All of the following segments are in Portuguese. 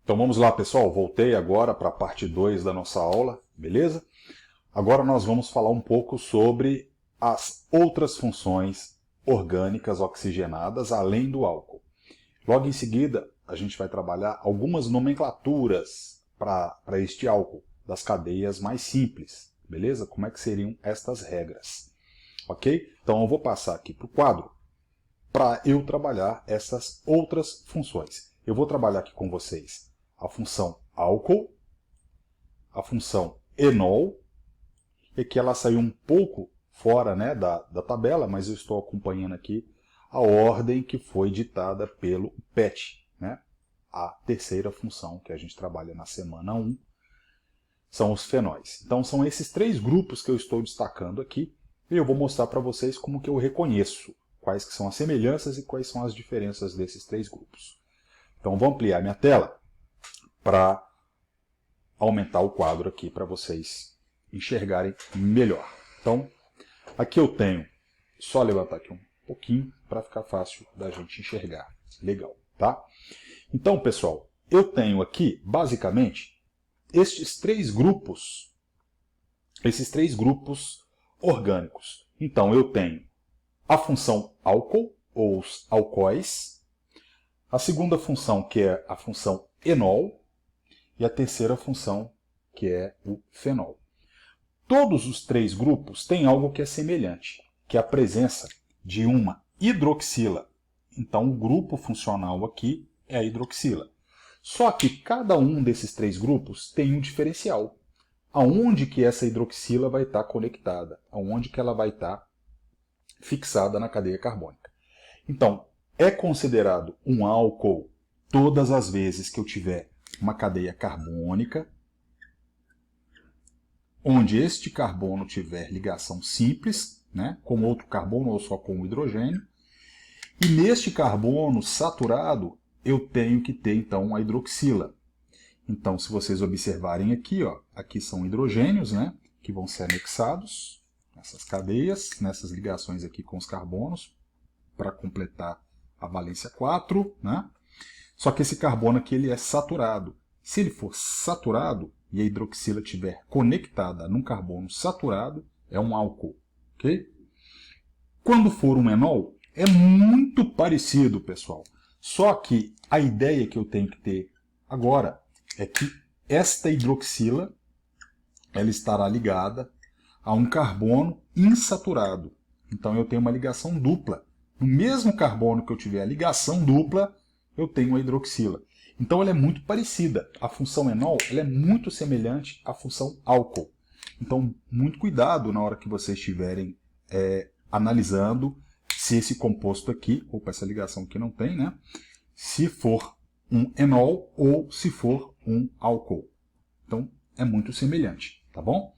Então vamos lá, pessoal, voltei agora para a parte 2 da nossa aula, beleza? Agora nós vamos falar um pouco sobre as outras funções orgânicas oxigenadas além do álcool. Logo em seguida, a gente vai trabalhar algumas nomenclaturas para este álcool, das cadeias mais simples, beleza? Como é que seriam estas regras, ok? Então eu vou passar aqui para o quadro para eu trabalhar essas outras funções. Eu vou trabalhar aqui com vocês a função álcool, a função enol, e que ela saiu um pouco fora, né, da tabela, mas eu estou acompanhando aqui a ordem que foi ditada pelo PET, né? A terceira função que a gente trabalha na semana 1 são os fenóis. Então são esses três grupos que eu estou destacando aqui, e eu vou mostrar para vocês como que eu reconheço quais que são as semelhanças e quais são as diferenças desses três grupos. Então vou ampliar minha tela para aumentar o quadro aqui para vocês enxergarem melhor. Então, aqui eu tenho, só levantar aqui um pouquinho para ficar fácil da gente enxergar. Legal, tá? Então, pessoal, eu tenho aqui, basicamente, esses três grupos orgânicos. Então, eu tenho a função álcool, ou os alcoóis, a segunda função, que é a função enol, e a terceira função, que é o fenol. Todos os três grupos têm algo que é semelhante, que é a presença de uma hidroxila. Então, o grupo funcional aqui é a hidroxila. Só que cada um desses três grupos tem um diferencial. Aonde que essa hidroxila vai estar conectada? Aonde que ela vai estar fixada na cadeia carbônica? Então, é considerado um álcool todas as vezes que eu tiver uma cadeia carbônica, onde este carbono tiver ligação simples, né, com outro carbono ou só com o hidrogênio, e neste carbono saturado eu tenho que ter então a hidroxila. Então, se vocês observarem aqui, ó, aqui são hidrogênios, né, que vão ser anexados nessas cadeias, nessas ligações aqui com os carbonos, para completar a valência 4, né? Só que esse carbono aqui ele é saturado. Se ele for saturado e a hidroxila estiver conectada num carbono saturado, é um álcool. Okay? Quando for um enol, é muito parecido, pessoal. Só que a ideia que eu tenho que ter agora é que esta hidroxila ela estará ligada a um carbono insaturado. Então eu tenho uma ligação dupla. No mesmo carbono que eu tiver a ligação dupla, eu tenho a hidroxila. Então ela é muito parecida. A função enol ela é muito semelhante à função álcool. Então, muito cuidado na hora que vocês estiverem analisando se esse composto aqui, opa, essa ligação aqui não tem, né? Se for um enol ou se for um álcool. Então, é muito semelhante, tá bom?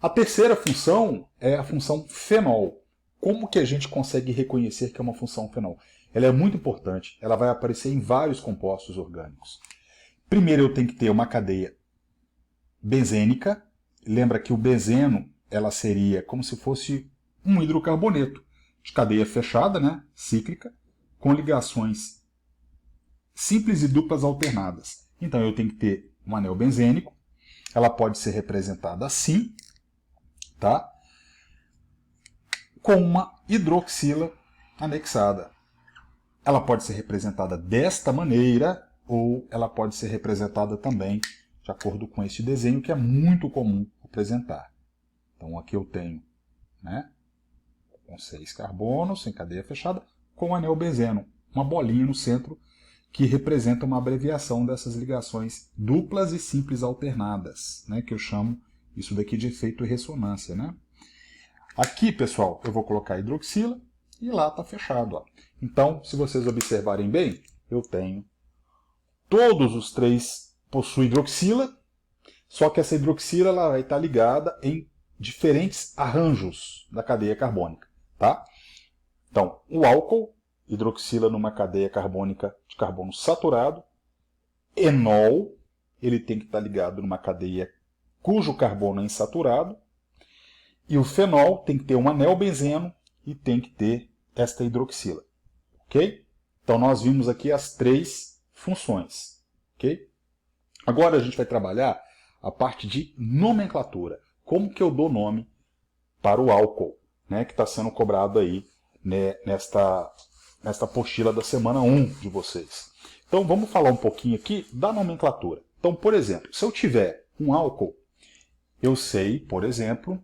A terceira função é a função fenol. Como que a gente consegue reconhecer que é uma função fenol? Ela é muito importante, ela vai aparecer em vários compostos orgânicos. Primeiro eu tenho que ter uma cadeia benzênica. Lembra que o benzeno ela seria como se fosse um hidrocarboneto, de cadeia fechada, né, cíclica, com ligações simples e duplas alternadas. Então eu tenho que ter um anel benzênico, ela pode ser representada assim, tá? Com uma hidroxila anexada. Ela pode ser representada desta maneira, ou ela pode ser representada também de acordo com este desenho, que é muito comum apresentar. Então aqui eu tenho, né, com 6 carbonos, em cadeia fechada, com anel benzeno, uma bolinha no centro, que representa uma abreviação dessas ligações duplas e simples alternadas, né, que eu chamo isso daqui de efeito ressonância, né? Aqui, pessoal, eu vou colocar a hidroxila, e lá está fechado. Ó. Então, se vocês observarem bem, eu tenho todos os três possuem hidroxila, só que essa hidroxila ela vai estar ligada em diferentes arranjos da cadeia carbônica. Tá? Então, o álcool, hidroxila numa cadeia carbônica de carbono saturado, enol, ele tem que estar ligado numa cadeia cujo carbono é insaturado, e o fenol tem que ter um anel benzeno e tem que ter esta hidroxila. Ok? Então nós vimos aqui as três funções. ok? Agora a gente vai trabalhar a parte de nomenclatura. Como que eu dou nome para o álcool, né, que está sendo cobrado aí, né, nesta apostila da semana 1 de vocês. Então vamos falar um pouquinho aqui da nomenclatura. Então, por exemplo, se eu tiver um álcool, eu sei, por exemplo,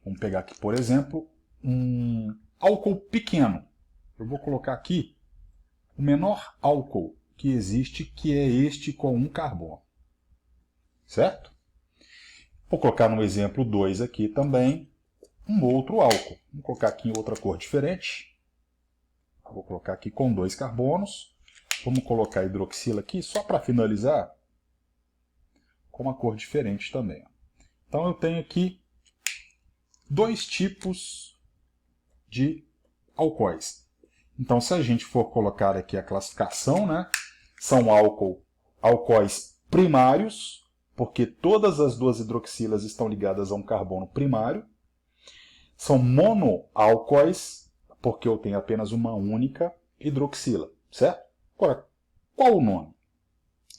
vamos pegar aqui, por exemplo, um álcool pequeno. Eu vou colocar aqui o menor álcool que existe, que é este com um carbono. Certo? Vou colocar no exemplo 2 aqui também um outro álcool. Vou colocar aqui em outra cor diferente. Vou colocar aqui com 2 carbonos. Vamos colocar a hidroxila aqui, só para finalizar, com uma cor diferente também. Então eu tenho aqui 2 tipos de alcoóis. Então se a gente for colocar aqui a classificação, né, são alcoóis primários, porque todas as 2 hidroxilas estão ligadas a um carbono primário. São monoálcoóis, porque eu tenho apenas uma única hidroxila, certo? Agora, qual o nome?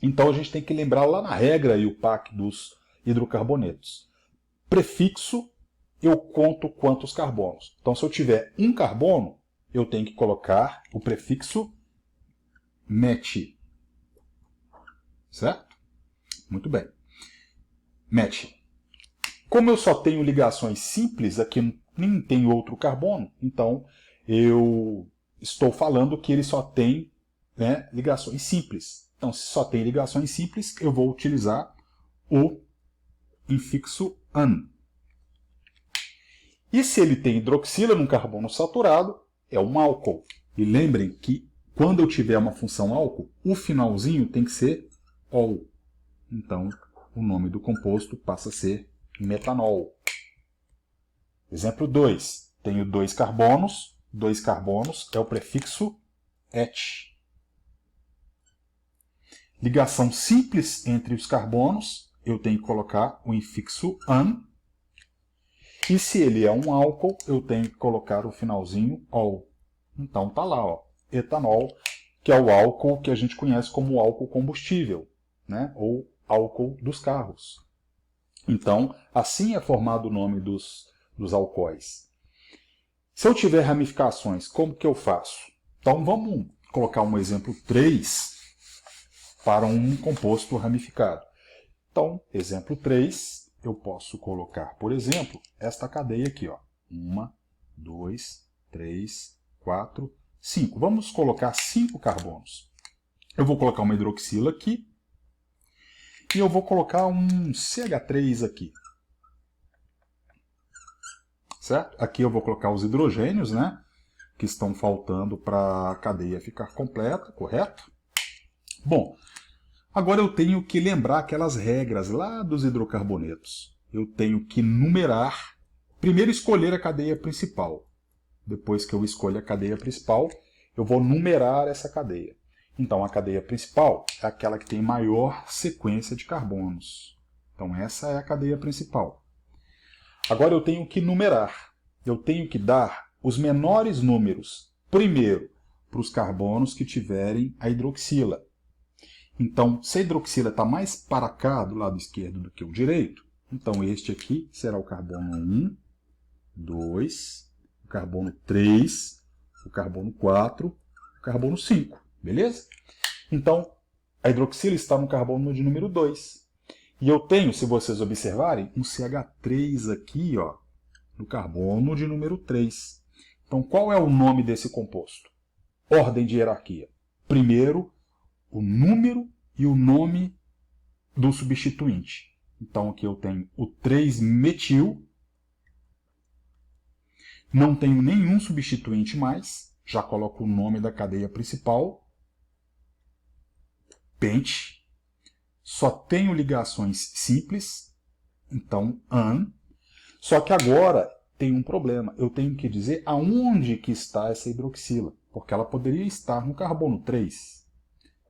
Então a gente tem que lembrar lá na regra e o PAC dos hidrocarbonetos. Prefixo, eu conto quantos carbonos. Então se eu tiver um carbono, eu tenho que colocar o prefixo met. Certo? Muito bem. Met. Como eu só tenho ligações simples, aqui nem tem outro carbono, então eu estou falando que ele só tem, né, ligações simples. Então, se só tem ligações simples, eu vou utilizar o infixo an. E se ele tem hidroxila num carbono saturado, é um álcool. E lembrem que quando eu tiver uma função álcool, o finalzinho tem que ser ol. Então, o nome do composto passa a ser metanol. Exemplo 2. Tenho 2 carbonos. 2 carbonos é o prefixo et. Ligação simples entre os carbonos, eu tenho que colocar o infixo an. E se ele é um álcool, eu tenho que colocar o finalzinho ol. Então tá lá, ó, etanol, que é o álcool que a gente conhece como álcool combustível, né? Ou álcool dos carros. Então, assim é formado o nome dos alcoóis. Se eu tiver ramificações, como que eu faço? Então, vamos colocar um exemplo 3 para um composto ramificado. Então, exemplo 3, eu posso colocar, por exemplo, esta cadeia aqui. 1, 2, 3, 4, 5. Vamos colocar 5 carbonos. Eu vou colocar uma hidroxila aqui. E eu vou colocar um CH3 aqui. Certo? Aqui eu vou colocar os hidrogênios, né, que estão faltando para a cadeia ficar completa, correto? Bom, agora eu tenho que lembrar aquelas regras lá dos hidrocarbonetos. Eu tenho que numerar, primeiro escolher a cadeia principal. Depois que eu escolho a cadeia principal, eu vou numerar essa cadeia. Então, a cadeia principal é aquela que tem maior sequência de carbonos. Então, essa é a cadeia principal. Agora, eu tenho que numerar. Eu tenho que dar os menores números, primeiro, para os carbonos que tiverem a hidroxila. Então, se a hidroxila está mais para cá, do lado esquerdo, do que o direito, então este aqui será o carbono 1, 2, o carbono 3, o carbono 4, o carbono 5. Beleza? Então, a hidroxila está no carbono de número 2. E eu tenho, se vocês observarem, um CH3 aqui, ó, no carbono de número 3. Então, qual é o nome desse composto? Ordem de hierarquia. Primeiro, o número e o nome do substituinte. Então, aqui eu tenho o 3-metil. Não tenho nenhum substituinte mais. Já coloco o nome da cadeia principal. Pente. Só tenho ligações simples. Então, an. Só que agora tem um problema. Eu tenho que dizer aonde que está essa hidroxila. Porque ela poderia estar no carbono 3.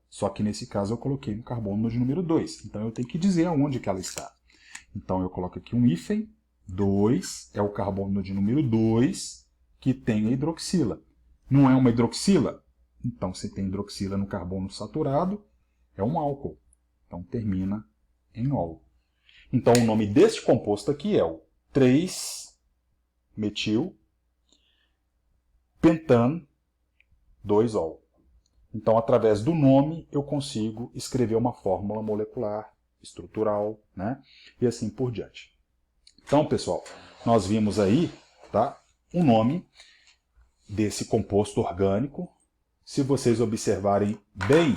Só que nesse caso eu coloquei no carbono de número 2. Então eu tenho que dizer aonde que ela está. Então eu coloco aqui um hífen. 2 é o carbono de número 2 que tem a hidroxila. Não é uma hidroxila? Então se tem hidroxila no carbono saturado, é um álcool. Então termina em ol. Então o nome deste composto aqui é o 3-metil-pentano-2-ol. Então, através do nome, eu consigo escrever uma fórmula molecular, estrutural, né? E assim por diante. Então, pessoal, nós vimos aí, tá, o nome desse composto orgânico. Se vocês observarem bem,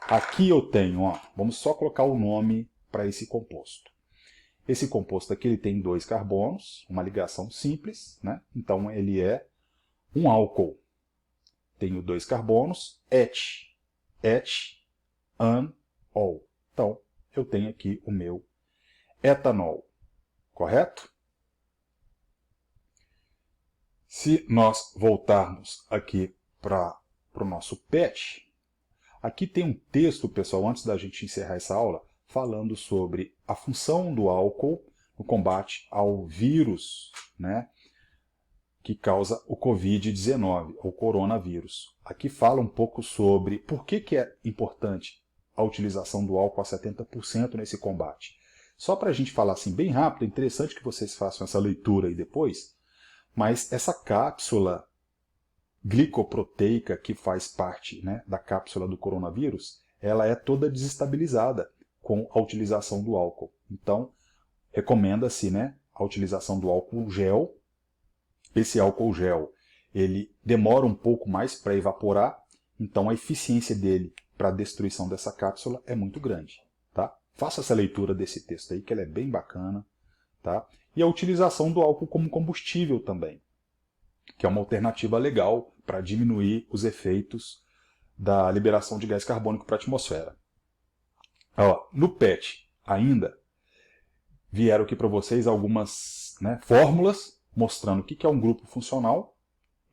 aqui eu tenho, ó, vamos só colocar o nome para esse composto. Esse composto aqui ele tem 2 carbonos, uma ligação simples, né? Então ele é um álcool. Tenho 2 carbonos, et, an, ol. Então, eu tenho aqui o meu etanol, correto? Se nós voltarmos aqui para o nosso PET, aqui tem um texto, pessoal, antes da gente encerrar essa aula, falando sobre a função do álcool no combate ao vírus, né, que causa o Covid-19, ou coronavírus. Aqui fala um pouco sobre por que é importante a utilização do álcool a 70% nesse combate. Só para a gente falar assim bem rápido, é interessante que vocês façam essa leitura aí depois, mas essa cápsula glicoproteica que faz parte, né, da cápsula do coronavírus, ela é toda desestabilizada com a utilização do álcool. Então, recomenda-se, né, a utilização do álcool gel. Esse álcool gel, ele demora um pouco mais para evaporar, então a eficiência dele para a destruição dessa cápsula é muito grande. Tá? Faça essa leitura desse texto aí, que ele é bem bacana. Tá? E a utilização do álcool como combustível também, que é uma alternativa legal para diminuir os efeitos da liberação de gás carbônico para a atmosfera. Ó, no PET ainda vieram aqui para vocês algumas, né, fórmulas mostrando o que é um grupo funcional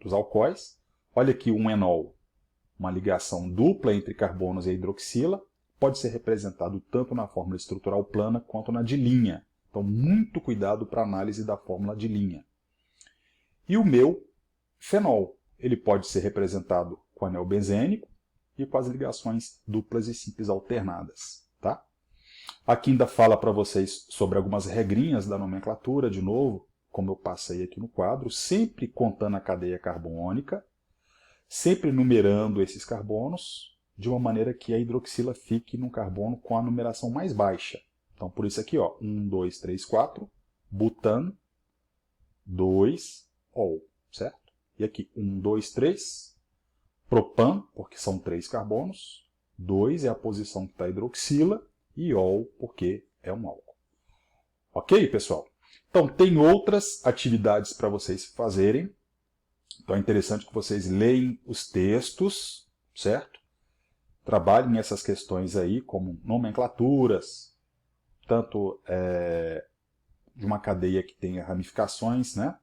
dos alcoóis. Olha aqui um enol, uma ligação dupla entre carbonos e hidroxila, pode ser representado tanto na fórmula estrutural plana quanto na de linha. Então, muito cuidado para a análise da fórmula de linha. E o meu fenol, ele pode ser representado com anel benzênico e com as ligações duplas e simples alternadas. Tá? Aqui ainda fala para vocês sobre algumas regrinhas da nomenclatura, de novo, como eu passei aqui no quadro, sempre contando a cadeia carbônica, sempre numerando esses carbonos, de uma maneira que a hidroxila fique num carbono com a numeração mais baixa. Então, por isso aqui, ó, 1, 2, 3, 4, butan, 2, ol, certo? E aqui, 1, 2, 3, propan, porque são 3 carbonos, 2 é a posição que está a hidroxila, e ol, porque é um álcool. Ok, pessoal? Então, tem outras atividades para vocês fazerem. Então, é interessante que vocês leem os textos, certo? Trabalhem essas questões aí, como nomenclaturas, tanto de uma cadeia que tenha ramificações, né?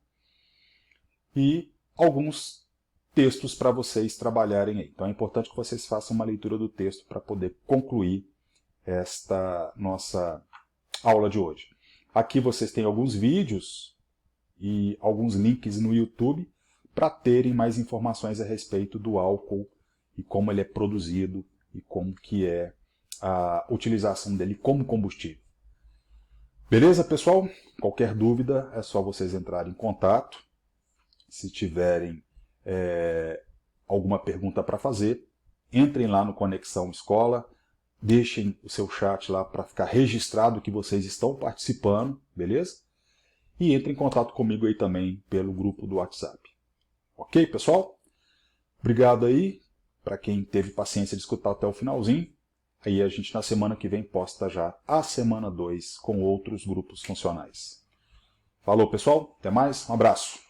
E alguns textos para vocês trabalharem aí. Então, é importante que vocês façam uma leitura do texto para poder concluir esta nossa aula de hoje. Aqui vocês têm alguns vídeos e alguns links no YouTube para terem mais informações a respeito do álcool e como ele é produzido e como que é a utilização dele como combustível. Beleza, pessoal? Qualquer dúvida é só vocês entrarem em contato. Se tiverem alguma pergunta para fazer, entrem lá no Conexão Escola. Deixem o seu chat lá para ficar registrado que vocês estão participando, beleza? E entrem em contato comigo aí também pelo grupo do WhatsApp. Ok, pessoal? Obrigado aí para quem teve paciência de escutar até o finalzinho. Aí a gente na semana que vem posta já a semana 2 com outros grupos funcionais. Falou, pessoal. Até mais. Um abraço.